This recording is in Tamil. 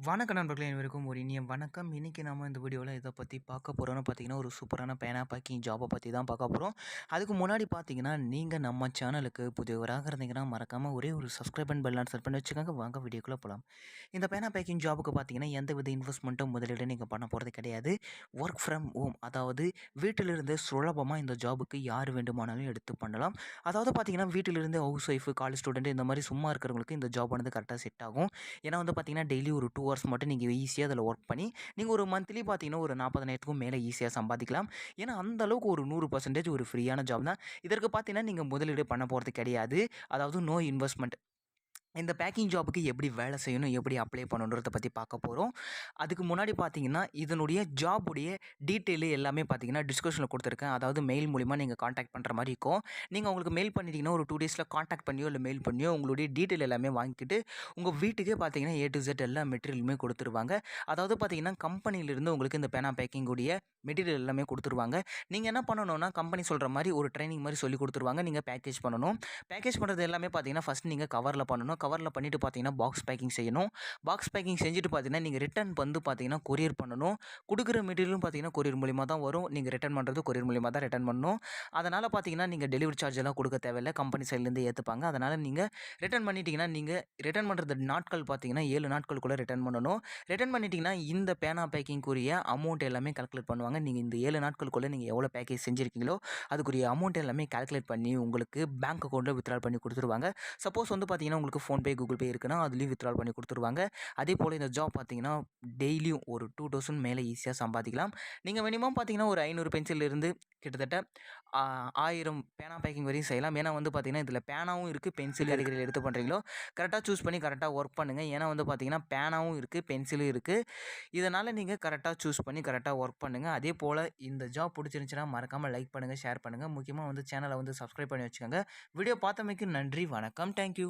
வணக்க நண்பர்களே அனைவருக்கும் ஒரு இனிய வணக்கம். இன்றைக்கி நம்ம இந்த வீடியோவில் இதை பற்றி பார்க்க போகிறோன்னு பார்த்தீங்கன்னா, ஒரு சூப்பரான பேனா பேக்கிங் ஜாபை பற்றி தான் பார்க்க போகிறோம். அதுக்கு முன்னாடி பார்த்தீங்கன்னா, நீங்கள் நம்ம சேனலுக்கு புதியவராக இருந்தீங்கன்னா மறக்காமல் ஒரே ஒரு சப்ஸ்கிரைப் அண்ட் பெல் செட் பண்ணி வச்சுக்கோங்க. வாங்க வீடியோக்குள்ளே போகலாம். இந்த பேனா பேக்கிங் ஜாபுக்கு பார்த்தீங்கன்னா, எந்த வித இன்வெஸ்ட்மெண்ட்டும் முதலீடு நீங்கள் பண்ண போகிறது கிடையாது. ஒர்க் ஃப்ரம் ஹோம், அதாவது வீட்டிலிருந்து சுலபமாக இந்த ஜாபுக்கு யார் வேண்டுமானாலும் எடுத்து பண்ணலாம். அதாவது பார்த்தீங்கன்னா, வீட்டிலிருந்து ஹவுஸ் ஒய்ஃபு, காலேஜ் ஸ்டூடெண்ட் இந்த மாதிரி சும்மா இருக்கிறவங்களுக்கு இந்த ஜாப் வந்து கரெக்டாக செட் ஆகும். ஏன்னா வந்து பார்த்தீங்கன்னா, டெய்லி ஒரு 2 ஹவர்ஸ் மட்டும் நீங்கள் ஈஸியாக அதில் ஒர்க் பண்ணி, நீங்கள் ஒரு மந்த்லி பார்த்தீங்கன்னா ஒரு 40,000க்கும் மேலே ஈஸியாக சம்பாதிக்கலாம். ஏன்னா அந்த அளவுக்கு ஒரு 100% ஒரு ஃப்ரீயான ஜாப் தான். இதற்கு பார்த்தீங்கன்னா, நீங்கள் முதலீடு பண்ண போகிறது கிடையாது. அதாவது நோ இன்வெஸ்ட்மெண்ட். இந்த பேக்கிங் ஜாபுக்கு எப்படி வேலை செய்யணும், எப்படி அப்ளை பண்ணணுன்றத பற்றி பார்க்க போகிறோம். அதுக்கு முன்னாடி பார்த்தீங்கன்னா, இதனுடைய ஜாபுடைய டீட்டெயிலு எல்லாமே பார்த்தீங்கன்னா டிஸ்கிரிப்ஷனில் கொடுத்துருக்கேன். அதாவது மெயில் மூலிமா நீங்கள் கான்டாக்ட் பண்ணுற மாதிரி இருக்கும். நீங்கள் அவங்களுக்கு மெயில் பண்ணிட்டீங்கன்னா, ஒரு 2 டேஸில் கான்டாக்ட் பண்ணியோ இல்லை மெயில் பண்ணியோ உங்களுடைய டீட்டெயில் எல்லாமே வாங்கிக்கிட்டு, உங்கள் வீட்டுக்கே பார்த்தீங்கன்னா ஏ டு இசட் எல்லா மெட்டீரியலுமே கொடுத்துருவாங்க. அதாவது பார்த்தீங்கன்னா, கம்பெனியிலிருந்து உங்களுக்கு இந்த பேனா பேக்கிங் உடைய மெட்டீரியல் எல்லாமே கொடுத்துருவாங்க. நீங்கள் என்ன பண்ணணும்னா, கம்பெனி சொல்கிற மாதிரி ஒரு ட்ரைனிங் மாதிரி சொல்லி கொடுத்துருவாங்க. நீங்கள் பேக்கேஜ் பண்ணணும். பேக்கேஜ் பண்ணுறது எல்லாமே பார்த்தீங்கன்னா, ஃபஸ்ட் நீங்கள் கவரில் பண்ணணும். கவரில் பண்ணிவிட்டு பார்த்தீங்கன்னா, பாக்ஸ் பேக்கிங் செய்யணும். பாக்ஸ் பேக்கிங் செஞ்சுட்டு பார்த்தீங்கன்னா, நீங்கள் ரிட்டர்ன் வந்து பார்த்தீங்கன்னா கொரியர் பண்ணணும். கொடுக்குற மெட்டீரியலும் பார்த்தீங்கன்னா கொரியர் மூலிமா தான் வரும். நீங்கள் ரிட்டர்ன் பண்ணுறது கொரியர் மூலிமா தான் ரிட்டர்ன் பண்ணணும். அதனால் பார்த்தீங்கன்னா, நீங்கள் டெலிவரி சார்ஜ் எல்லாம் கொடுக்க தேவையில்லை. கம்பெனி சைட்லேருந்து ஏற்றுப்பாங்க. அதனால் நீங்கள் ரிட்டர்ன் பண்ணிட்டீங்கன்னா, நீங்கள் ரிட்டர்ன் பண்ணுறது நாட்கள் பார்த்தீங்கன்னா 7 நாட்களுக்குள்ளே ரிட்டர்ன் பண்ணணும். ரிட்டர்ன் பண்ணிட்டீங்கன்னா, இந்த பேனா பேக்கிங்குரிய அமௌண்ட் எல்லாமே கால்குலேட் பண்ணுவாங்க. நீங்கள் இந்த 7 நாட்களுக்குள்ளே நீங்கள் எவ்வளோ பேக்கேஜ் செஞ்சுருக்கீங்களோ அதுக்குரிய அமௌண்ட் எல்லாமே கால்குலேட் பண்ணி உங்களுக்கு பேங்க் அக்கௌண்ட்டில் வித்ட்ரா பண்ணி கொடுத்துருவாங்க. சப்போஸ் வந்து பார்த்தீங்கன்னா, உங்களுக்கு ஃபோன்பே, கூகுள் பே இருக்குன்னா அதுலேயும் வித்ட்ரா பண்ணி கொடுத்துருவாங்க. அதே போல் இந்த ஜாப் பார்த்தீங்கன்னா, டெய்லியும் ஒரு 2000 மேலே ஈஸியாக சம்பாதிக்கலாம். நீங்கள் மினிமம் பார்த்தீங்கன்னா, ஒரு 500 பென்சிலிருந்து கிட்டத்தட்ட 1000 பேனா பேக்கிங் வரையும் செய்யலாம். ஏன்னா வந்து பார்த்தீங்கன்னா, இதில் பேனாவும் இருக்குது, பென்சில் கேட்டகரியில் எடுத்து பண்ணுறீங்களோ கரெக்டாக சூஸ் பண்ணி கரெக்டாக ஒர்க் பண்ணுங்கள். ஏன்னா வந்து பார்த்தீங்கன்னா, பேனாவும் இருக்குது, பென்சிலும் இருக்குது. இதனால் நீங்கள் கரெக்டாக சூஸ் பண்ணி கரெக்டாக ஒர்க் பண்ணுங்கள். அதே போல் இந்த ஜாப் பிடிச்சிருந்துச்சுன்னா மறக்காமல் லைக் பண்ணுங்கள், ஷேர் பண்ணுங்கள். முக்கியமாக வந்து சேனலை வந்து சப்ஸ்கிரைப் பண்ணி வச்சுக்கோங்க. வீடியோ பார்த்தமைக்கு நன்றி. வணக்கம். தேங்க்யூ.